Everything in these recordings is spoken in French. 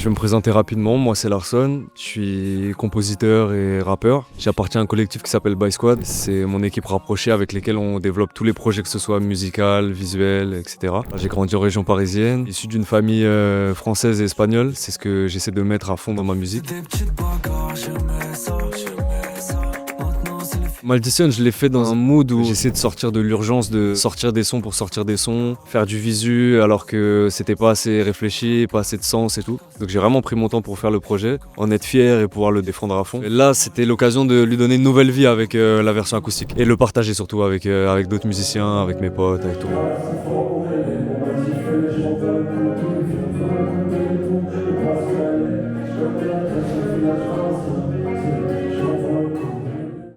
Je vais me présenter rapidement, moi c'est Larson, je suis compositeur et rappeur. J'appartiens à un collectif qui s'appelle By Squad, c'est mon équipe rapprochée avec lesquelles on développe tous les projets que ce soit musical, visuel, etc. J'ai grandi en région parisienne, issu d'une famille française et espagnole, c'est ce que j'essaie de mettre à fond dans ma musique. Maldition, je l'ai fait dans un mood où j'essaie de sortir de l'urgence, de sortir des sons pour sortir des sons, faire du visu alors que c'était pas assez réfléchi, pas assez de sens et tout. Donc j'ai vraiment pris mon temps pour faire le projet, en être fier et pouvoir le défendre à fond. Et là, c'était l'occasion de lui donner une nouvelle vie avec la version acoustique et le partager surtout avec d'autres musiciens, avec mes potes, avec tout.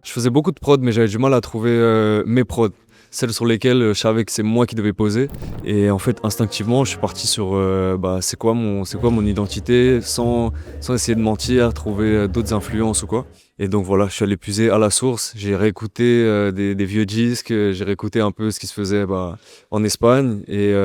Je faisais beaucoup de prod, mais j'avais du mal à trouver mes prods, celles sur lesquelles je savais que c'est moi qui devais poser. Et en fait, instinctivement, je suis parti sur c'est quoi mon identité, sans essayer de mentir, trouver d'autres influences ou quoi. Et donc voilà, je suis allé puiser à la source, j'ai réécouté des vieux disques, j'ai réécouté un peu ce qui se faisait en Espagne et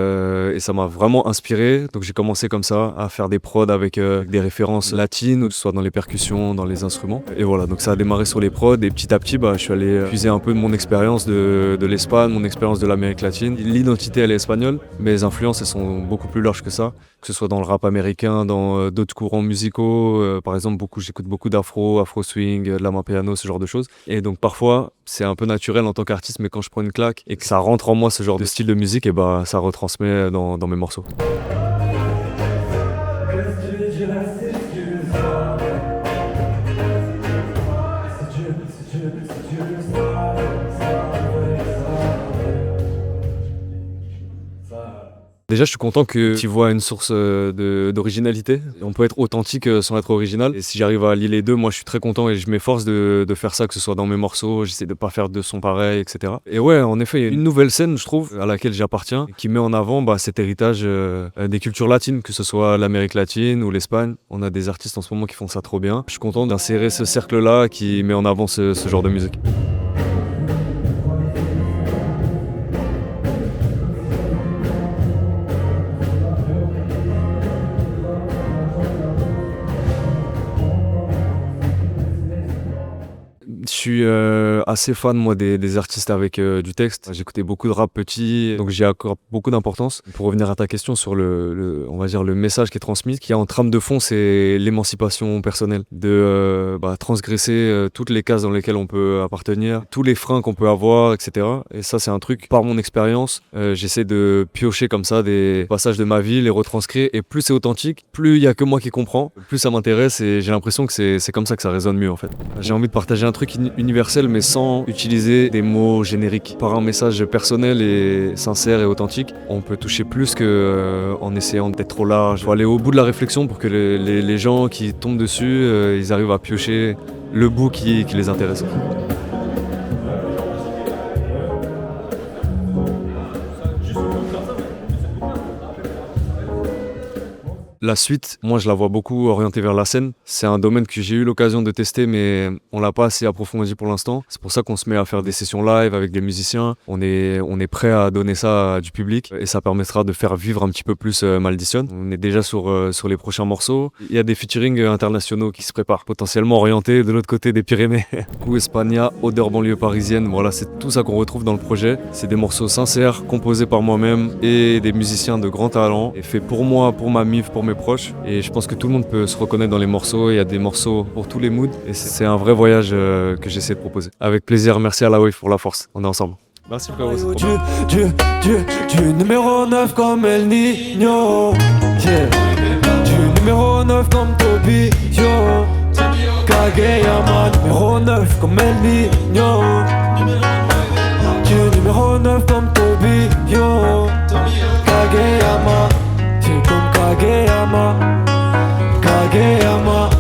ça m'a vraiment inspiré. Donc j'ai commencé comme ça à faire des prods avec des références latines, que ce soit dans les percussions, dans les instruments. Et voilà, donc ça a démarré sur les prods et petit à petit, je suis allé puiser un peu de mon expérience de l'Espagne, mon expérience de l'Amérique latine. L'identité, elle est espagnole, mais les influences, elles sont beaucoup plus larges que ça. Que ce soit dans le rap américain, dans d'autres courants musicaux, par exemple, j'écoute beaucoup d'afro, afro-swing, de la main piano, ce genre de choses. Et donc parfois, c'est un peu naturel en tant qu'artiste, mais quand je prends une claque et que ça rentre en moi ce genre de style de musique, et ça retransmet dans mes morceaux. Déjà, je suis content que tu vois une source d'originalité. On peut être authentique sans être original. Et si j'arrive à lier les deux, moi, je suis très content et je m'efforce de faire ça, que ce soit dans mes morceaux. J'essaie de pas faire de sons pareils, etc. Et ouais, en effet, il y a une nouvelle scène, je trouve, à laquelle j'appartiens, qui met en avant cet héritage des cultures latines, que ce soit l'Amérique latine ou l'Espagne. On a des artistes en ce moment qui font ça trop bien. Je suis content d'insérer ce cercle-là qui met en avant ce genre de musique. Je suis assez fan moi des artistes avec du texte. J'écoutais beaucoup de rap petit, donc j'y accorde beaucoup d'importance. Pour revenir à ta question sur on va dire le message qui est transmis, ce qu'il y a en trame de fond, c'est l'émancipation personnelle, de transgresser toutes les cases dans lesquelles on peut appartenir, tous les freins qu'on peut avoir, etc. Et ça, c'est un truc, par mon expérience, j'essaie de piocher comme ça des passages de ma vie, les retranscrire, et plus c'est authentique, plus il y a que moi qui comprends, plus ça m'intéresse, et j'ai l'impression que c'est comme ça que ça résonne mieux en fait. J'ai envie de partager un truc universel, mais sans utiliser des mots génériques. Par un message personnel et sincère et authentique, on peut toucher plus qu'en essayant d'être trop large. Il faut aller au bout de la réflexion pour que les gens qui tombent dessus, ils arrivent à piocher le bout qui les intéresse. La suite, moi je la vois beaucoup orientée vers la scène. C'est un domaine que j'ai eu l'occasion de tester, mais on l'a pas assez approfondi pour l'instant. C'est pour ça qu'on se met à faire des sessions live avec des musiciens. On est prêt à donner ça à du public et ça permettra de faire vivre un petit peu plus Maldition. On est déjà sur les prochains morceaux. Il y a des featuring internationaux qui se préparent, potentiellement orientés de l'autre côté des Pyrénées. Ou Espagna, odeur banlieue parisienne. Voilà, c'est tout ça qu'on retrouve dans le projet. C'est des morceaux sincères, composés par moi-même et des musiciens de grand talent et faits pour moi, pour ma mif, pour mes proches, et je pense que tout le monde peut se reconnaître dans les morceaux. Il y a des morceaux pour tous les moods et c'est un vrai voyage que j'essaie de proposer. Avec plaisir, merci à la Wave pour la force, on est ensemble. Merci frérot, c'est trop bien. Du numéro 9 comme El Niño, yeah. Du numéro 9 comme Tobio, Kageyama. Numéro 9 comme El Niño, du numéro 9 comme Tobio, Kageyama. Kageyama, Kageyama,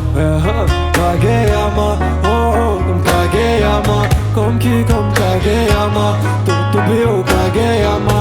Kageyama, oh, comme Kageyama, comme qui, comme Kageyama, Tobio Kageyama.